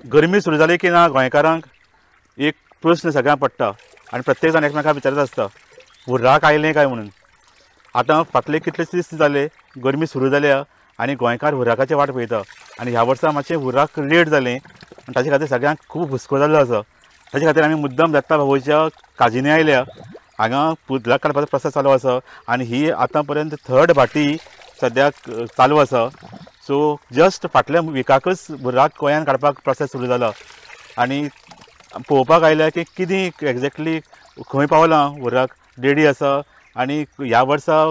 गरमी सुरू जाली की ना गोंयकारांक एक प्रश्न सगळ्यांक पडटा आनी प्रत्येक जाण एकमेकांक विचारीत आसता हुर्राक आयलें काय म्हणून. आतां फाटले कितलेशे दीस जाले गरमी सुरू जाल्या आनी गोंयकार हुर्राकाची वाट पळयता आनी ह्या वर्सा मातशें हुर्राक लेट जालें आनी ताचे खातीर सगळ्यांक खूब हुस्को जाल्लो आसा. ताचे खातीर आमी मुद्दम दत्ता बाबूच्या काजीनी आयल्या. हांगा हुर्राक काडपाचो प्रोसेस चालू आसा आनी ही आतां पर्यंत 3rd फावटी सद्याक चालू आसा. सो जस्ट फाटल्या विकाकच हुर्राक गोंयान काडपाक प्रोसेस सुरू जाला आनी पळोवपाक आयल्या की कितें एक्झॅक्टली खंय पावलां हुर्राक रेडी आसा आनी ह्या वर्सा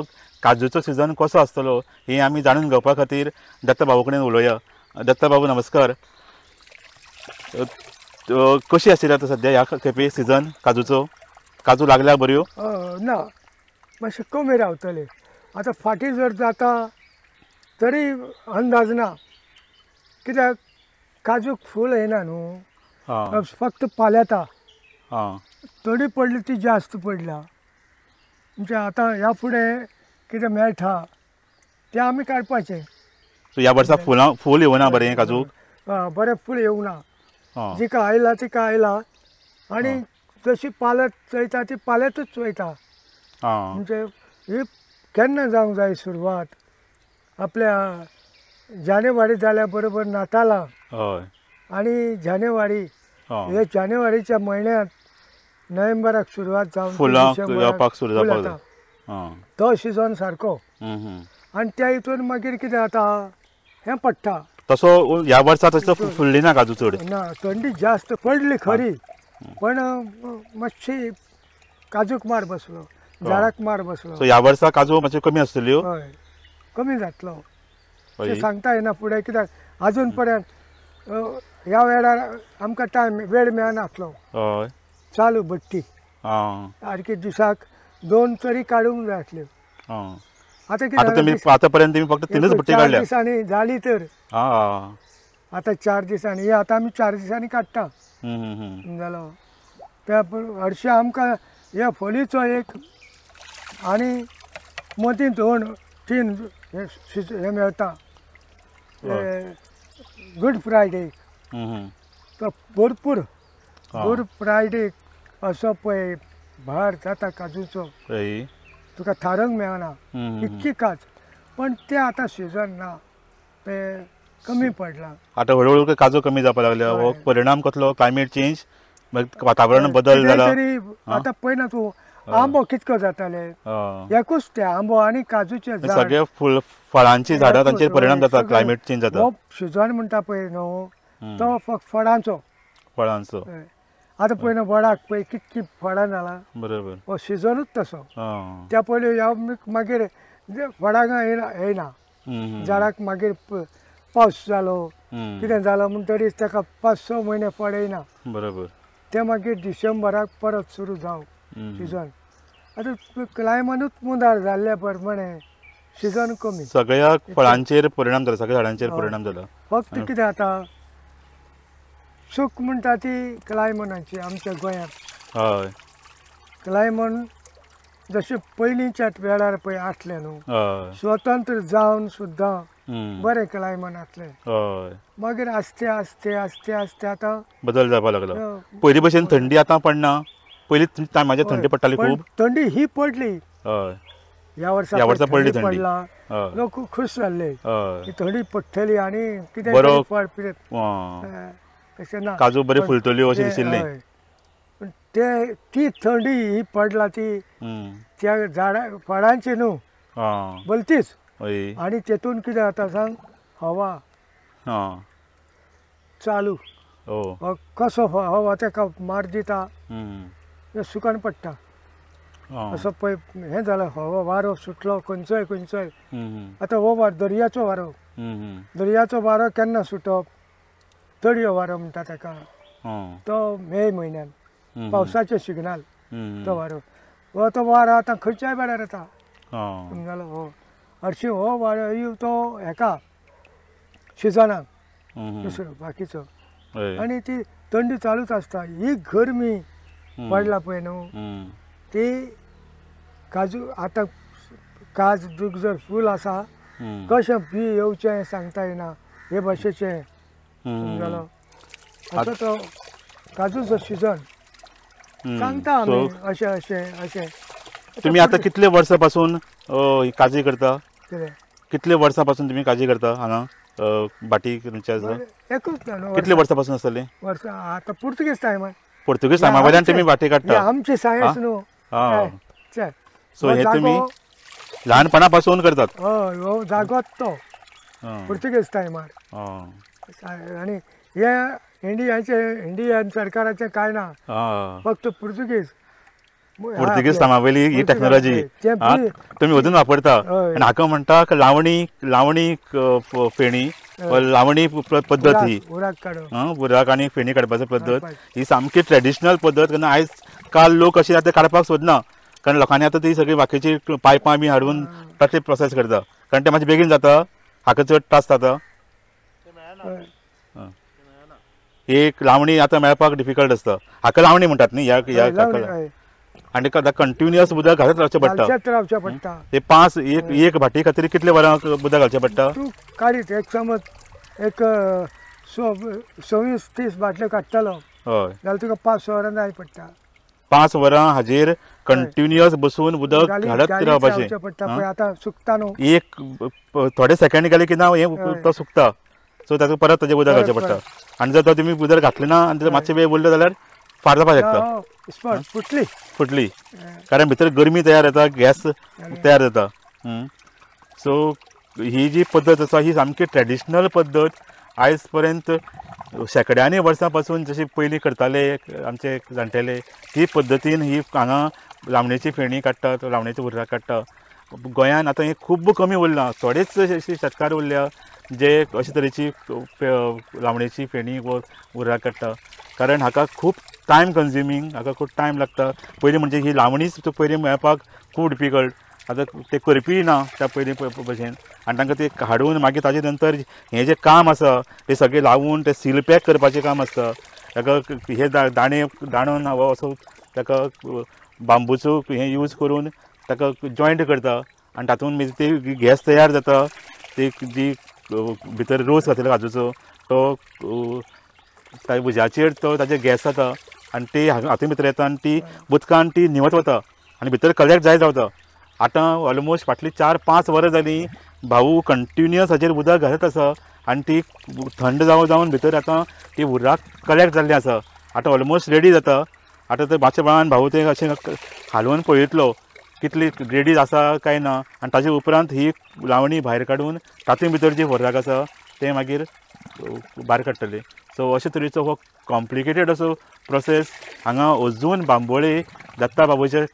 काजूचो सिजन कसो आसतलो हें आमी जाणून घेवपा खातीर दत्ता बाबू कडेन उलोवया. दत्ता बाबू नमस्कार. कशी आशिल्ली आतां सद्या ह्या खेपे सिजन काजूचो? काजू लागल्या बऱ्यो? ना मातशें कमी रावतले. आतां फाटीं जर जाता तरी अंदाज ना कित्याक काजूक फूल येना न्हू, फक्त पाल येता. थोडी पडली ती जास्त पडल्या म्हणजे आतां ह्या फुडें कितें मेळटा तें आमी काडपाचें. ह्या वर्सा फूल येवना बरें काजूक? बरें फूल येवना. जिका आयला तिका आयला आनी जशी पालत चोयता ती पालतूच वयता. म्हणजे ही केन्ना जावंक जाय सुरवात आपल्या जानेवारी जाल्या बरोबर नातालां आनी जानेवारी हे जानेवारीच्या म्हयन्यांत नोव्हेंबराक सुरवात जावन फुलां येवपाक सुरू जाता तो सिजन सारको. आनी त्या हितून मागीर कितें जाता हें पडटा. तसो ह्या वर्सा तसो फुल्ली ना काजू चड? ना, थंडी जास्त पडली खरी पण मातशी काजूक मार बसलो, झाडाक मार बसलो. सो ह्या वर्सा काजू मातश्यो कमी आसतल्यो? हय, कमी जातलो तें सांगता येना फुडें कित्याक आजून पर्यंत ह्या वेळार आमकां टायम वेळ मेळनासलो. हय, चालू भट्टी सारकी दिसाक 2 तरी काडूंक जाय आसल्यो. आतां कितें आतां पर्यंत तुमी फक्त 3च भट्टी काडल्या? 4 दिसांनी जाली तर आतां 4 दिसांनी हे आतां आमी 4 दिसांनी काडटा जालो. त्या हरशीं आमकां ह्या फोलीचो एक आनी मदीं 2-3 हे मेळटा गूड फ्रायडे तो भरपूर गूड फ्रायडे असो पळय भार जाता काजूचो तुका थारोवंक मेळना इतकी काज. पण ते आतां सिजन ना ते कमी पडला. आतां हळूहळू काजू कमी जावपाक लागल्या. हो परिणाम कसलो? क्लायमेट चेंज, वातावरण बदल जाला? आतां पळयना तूं आंबो कितको जाताले एकूच ते आंबो आनी काजूचे झाड सगळे फळांची झाडां तांचेर परिणाम जाता. क्लायमेट चेंज जाता. हो सिजन म्हणटा पळय न्हू तो फक्त फळांचो. आतां पळय वडाक पळय कितकी फळां जालां. बरोबर, हो सिजनूच तसो. त्या पयलीं ह्या मागीर फळांक येयना झाडाक मागीर पावस जालो कितें जालो म्हणटरीच ताका 5-6 म्हयने फळ येयना. बरोबर, ते मागीर डिसेंबराक परत सुरू जावं सिजन. आतां क्लायमेटूच मुदार जाल्ल्या प्रमाणे सिजन कमी. सगळ्या फळांचेर परिणाम जाला, सगळ्या झाडांचेर परिणाम जाला. फक्त कितें जाता चूक म्हणटा ती क्लायमेटाची आमच्या गोंयांत. हय, क्लायमेट जशें पयलींच्या वेळार पळय आसलें न्हू, स्वतंत्र जावन सुद्दां बरें क्लायमेट आसलें. मागीर आस्ते आस्ते आस्ते आस्ते आतां बदल जावपाक लागलो. पयलीं भशेन थंडी आतां पडना. पयलीं टायमाचेर थंडी पडटाली खूब. थंडी ही पडली ह्या वर्सा पडली पडला. लोक खूश जाल्ले की थंडी पडटली आनी कितें तशें ना काजू बरे फुलतल्यो अशें दिशिल्लें. पूण ती थंडी ही पडला ती त्या झाडां फळांची न्हू भलतीच. आनी तेतून कितें जाता सांग हवा चालू कसो हवा ताका मार दिता सुकान पडटा. असो पळय हें जालें हवा वारो सुटलो खंयचोय खंयचोय. आतां हो वारो दर्याचो वारो. दर्याचो वारो केन्ना सुटप? तळयो वारो म्हणटा ताका. तो मे म्हयन्यान पावसाचें सिग्नल तो वारो. हो तो वारो आतां खंयच्याय वेळार येता जालो. हो हरशीं हो वारो तो हेका सिजनाक दुसरो बाकीचो. आनी ती थंडी चालूच आसता. ही गरमी पडला पळय न्हू ती काजू आतां काजूक जर फूल आसा कशें बी येवचें सांगता येना हे भाशेचें जालो. असो तो काजूचो सिजन सांगता आमी अशें अशें अशें. तुम्ही आता कितले वर्सां पासून ही काजी करता? कितें कितले वर्सां पासून तुम्ही काजी करता हांगा भाटी तुमच्या एकूच न्हू कितले वर्सां पासून आसतली? वर्सां आतां पुर्तुगेज टायमार पोर्तुगीज टायमा वयल्यान तुम्ही भाटी हे काडटा? आमची सायन्स न्हू. हा. चल सो हे तुम्ही ल्हानपणा पासून करतात? हय हो जागोच तो पुर्तुगेज टायमार. आनी हे इंडियन सरकाराचें कांय ना, फक्त पुर्तुगेज टायमा वयली ही टॅक्नॉलॉजी तुम्ही अजून वापरता. आनी हाका म्हणटा लावणी फेणी लावणी पद्दत ही बुराक आनी फेणी काडपाची पद्दत ही सामकी ट्रेडिशनल पद्दत. कारण आयज काल लोक अशी आतां काडपाक सोदना, कारण लोकांनी आतां ती सगळी बाकीची पायपां बी हाडून तातले प्रोसेस करता, कारण ते मातशें बेगीन जाता. हाका चड त्रास जाता. एक लावणी आतां मेळपाक डिफिकल्ट आसता. हाका लावणी म्हणटात न्ही ह्या. आनी कंटिन्युअस उदक घालत रावचें पडटा. ते 5 एक भाटी खातीर कितले वरां उदक घालचें पडटा? तूं काडीत एक समज एक 26-30 बाटल्यो काडटलो जाल्यार तुका 5 वरां जाय पडटा. 5 वरां हाजेर कंटिन्युअस बसून उदक घालत रावपाचें पडटा. आतां सुकता न्हू, एक थोडे सेकंड गेले की ना हें तो सुकता. सो ताका परत ताजें उदक घालचें पडटा. आनी जर तो तुमी उदक घातलें ना आनी जर मातशें वेळ उरलो जाल्यार फाट जावपाक शकता. फुटली कारण भितर गरमी तयार जाता, गॅस तयार जाता. सो ही जी पद्दत आसा ही सामकी ट्रेडिशनल पद्दत. आयज पर्यंत शेकड्यांनी वर्सां पासून जशी पयलीं करताले आमचे जाणटेले, ही पद्दतीन ही हांगा लावणेची फेणी काडटात, लावणेचे उर्राक काडटा. गोंयान आतां हें खूब कमी उरलां. थोडेच अशे शेतकार उरल्या जे अशे तरेची लावणेची फेणी व उर्राक काडटा. कारण हाका खूब टायम कन्ज्युमींग, हाका खूब टायम लागता. पयलीं म्हणजे ही लावणीच पयलीं मेळपाक खूब डिफिकल्ट. आतां ते करपी ना त्या पयलीं भशेन, आनी तांकां ते हाडून मागीर ताजे नंतर हें जें काम आसा तें सगळें लावून ते सील पॅक करपाचें काम आसता. ताका हे दांडून असो ताका बांबूचो हें यूज करून ताका जॉयंट करता आनी तातूंत ते गॅस तयार जाता. ते जी भितर रोस घातलेलो काजूचो तो उज्याचेर तो ताजे गॅस जाता आनी ती हातूंत भितर येता आनी ती उदकान ती न्हिवत वता आनी भितर कलेक्ट जायत रावता. आतां ऑलमोस्ट फाटलीं 4-5 वरां जालीं भाऊ कंटिन्युअस हाजेर उदक घालत आसा आनी ती थंड जावन भितर आतां ती उर्राक कलेक्ट जाल्ली आसा. आतां ऑलमोस्ट रेडी जाता. आतां ते मातशे वेळान भाऊ ते अशें हालोवन पळयतलो कितली रेडी आसा काय ना, आनी ताजे उपरांत ही लावणी भायर काडून तातूंत भितर जी उर्राक आसा ते मागीर भायर काडटले. सो अशे तरेचो हो कॉम्प्लिकेटेड असो प्रोसेस हांगा अजून बांबोळे दत्ता बाबूच्या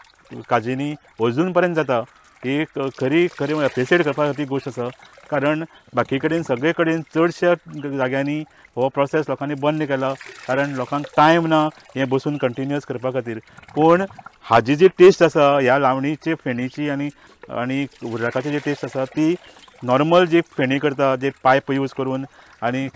काजींनी अजून पर्यंत जाता. ही खरी एप्रिशिएट करपा खातीर गोश्ट आसा. कारण बाकी कडेन सगळे कडेन चडश्या जाग्यांनी हो प्रोसेस लोकांनी बंद केला, कारण लोकांक टायम ना हें बसून कंटिन्युअस करपा खातीर. पूण हाजी जी टेस्ट आसा ह्या लावणीचे फेणीची आनी उर्राकाची जी टेस्ट आसा ती नॉर्मल जी फेणी करता जे पायप यूज करून आनी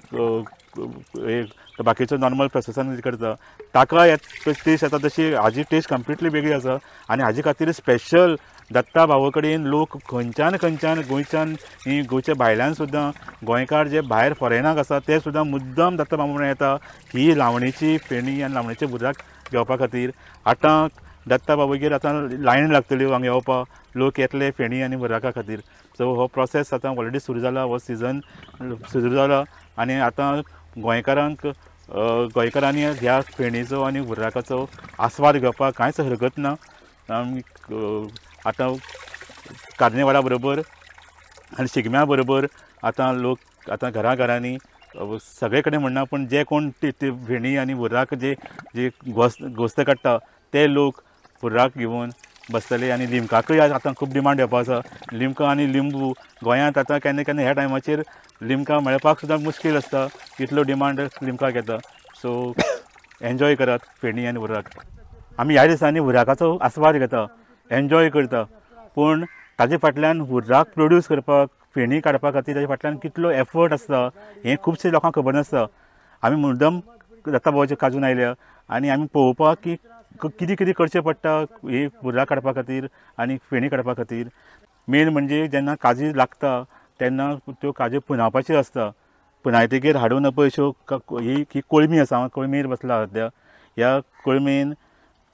बाकीचो नॉर्मल प्रोसेसान करता ताका टेस्ट येता तशी हाजी टेस्ट कंप्लिटली वेगळी आसा. आनी हाजे खातीर स्पेशल दत्ता भावा कडेन लोक खंयच्यान गोंयच्यान ही गोंयच्या भायल्यान सुद्दां गोंयकार जे भायर फॉरेनाक आसा ते सुद्दां मुद्दम दत्ता बाबा म्हण येता ही लावणीची फेणी आनी लावणीचे उर्राक घेवपा खातीर. आतां दत्ता बाबागेर आतां लायन लागतल्यो हांगा येवपा, लोक येतले फेणी आनी उर्राका खातीर. सो हो प्रोसेस आतां ऑलरेडी सुरू जाला, हो सिजन सुरू जाला आनी आतां गोंयकारांनी ह्या फेणीचो आनी उर्राकाचो आस्वाद घेवपाक कांयच हरकत ना. आतां कार्निवाला बरोबर आनी शिगम्या बरोबर आतां लोक आतां घरांनी सगळे कडेन म्हणना पूण जे कोण ती फेणी आनी उर्राक जे घोस्त काडटा ते लोक उर्राक घेवन बसतले. आनी लिमकाकूय आतां खूब डिमांड येवपा आसा. लिमका आनी लिंबू गोंयांत आतां केन्ना ह्या टायमाचेर लिमका मेळपाक सुद्दां मुश्कील आसता, इतलो डिमांड लिमकाक येता. सो एन्जॉय करात फेणी आनी उर्राक. आमी ह्या दिसांनी उर्राकाचो आस्वाद घेता, एन्जॉय करता, पूण ताजे फाटल्यान उर्राक प्रोड्यूस करपाक, फेणी काडपा खातीर ताजे फाटल्यान कितलो एफर्ट आसता हें खुबशे लोकांक खबर नासता. आमी मुद्दम दत्ता बाबाचे काजून आयल्या आनी आमी पळोवपाक की कितें कितें करचें पडटा ही उर्राक काडपा खातीर आनी फेणी काडपा खातीर. मेन म्हणजे जेन्ना काजी लागता तेन्ना त्यो काजी पुंजावपाच्यो आसता. पुनायतेगेर हाडून पळय अश्यो ही कोळमी आसा, हांव कोळमीर बसला सद्या. ह्या कोळमेन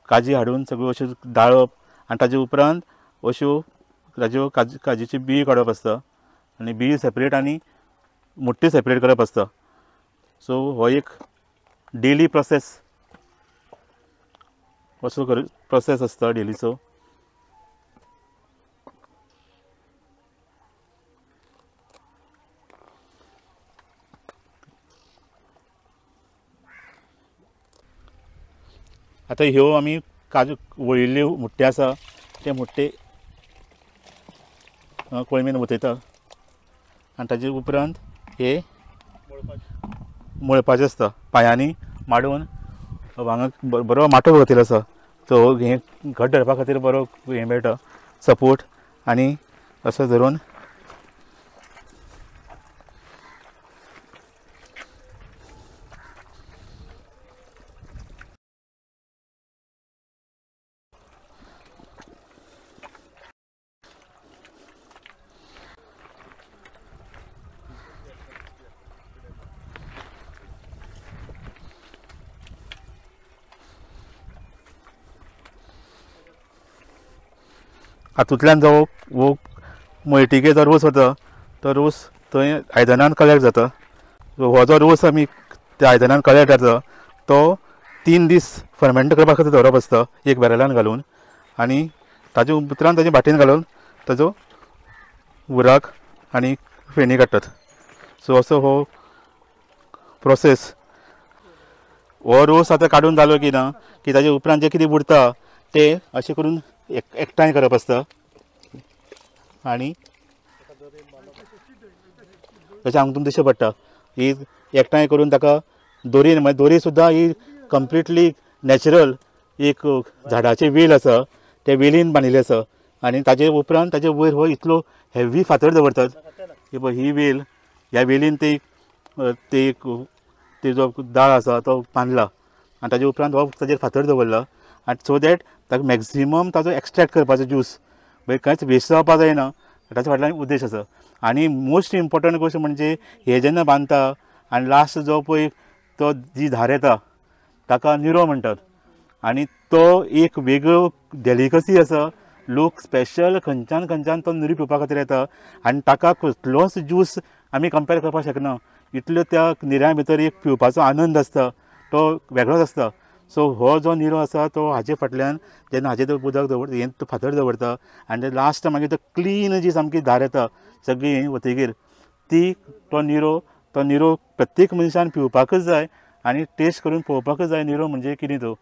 काजी हाडून सगळ्यो अश्यो दाळप आनी ताजे उपरांत अश्यो ताज्यो काजीची बीं काडप आसता आनी बीं सेपरेट आनी मुट्टी सेपरेट करप आसता. सो हो एक डेली प्रोसेस असो प्रोसेस आसता डेलीचो. आतां ह्यो आमी काजू वळिल्ल्यो मुट्टे आसा ते मुट्टे कोळमेन वतयता आनी ताजे उपरांत हे मळपाचें आसता. पांयांनी माडून हांगा बरो माटो घातिल्लो आसा, तो हे घट धरपा खातीर बरो हे मेळटा सपोर्ट. आनी असो धरून हातूंतल्यान जो वो मळटिके जो रोस वता तो रोस थंय आयदनान कलेक्ट जाता. हो जो रोस आमी त्या आयदनान कलेक्ट जाता तो 3 दीस फर्मेंट करपा खातीर दवरप आसता एक बॅरलान घालून आनी ताजे उपरांत ताजे बाटयेन घालून ताजो उराक आनी फेणी काडटात. सो असो हो प्रोसेस. हो रोस आतां काडून जालो की ना की ताजे उपरांत जे कितें उरता ते अशें करून एकठांय करप आसता आनी तशें हांगा तुमकां दिश्टी पडटा ही एकठांय करून ताका दोरयेन, मागीर दोरी सुद्दां ही कंप्लिटली नॅचरल एक झाडाचे वेल आसा ते वेलीन बांदिल्ले आसा आनी ताजे उपरांत ताजे वयर हो इतलो हेवी फातर दवरतात की पळय ही वेल, ह्या वेलीन ते जो दाळ आसा तो बांदला आनी ताजे उपरांत हो ताजेर फातर दवरला आनी सो दॅट ताका मॅक्झिमम ताजो एक्सट्रॅक्ट करपाचो ज्यूस म्हणजे कांयच वेस्ट जावपा जायना ताच्या फाटल्यान उद्देश आसा. आनी मोस्ट इम्पॉर्टंट गोश्ट म्हणजे हे जेन्ना बांदता आनी लास्ट जो पळय तो जी धार येता ताका निरो म्हणटात आनी तो एक वेगळो डेलिकसी आसा. लोक स्पेशल खंयच्यान तो निरो पिवपा खातीर येता आनी ताका कसलोच ज्यूस आमी कंपेर करपाक शकना. इतलो त्या निऱ्या भितर एक पिवपाचो आनंद आसता तो वेगळोच आसता. सो हो जो निरो आसा तो हाजे फाटल्यान जेन्ना हाजेर उदक दवरता हें फातर दवरता आनी लास्ट मागीर तो क्लीन जी सामकी धार येता सगळी हें वतकीर ती तो निरो प्रत्येक मनशान पिवपाकच जाय आनी टेस्ट करून पळोवपाकच जाय निरो म्हणजे कितें तो.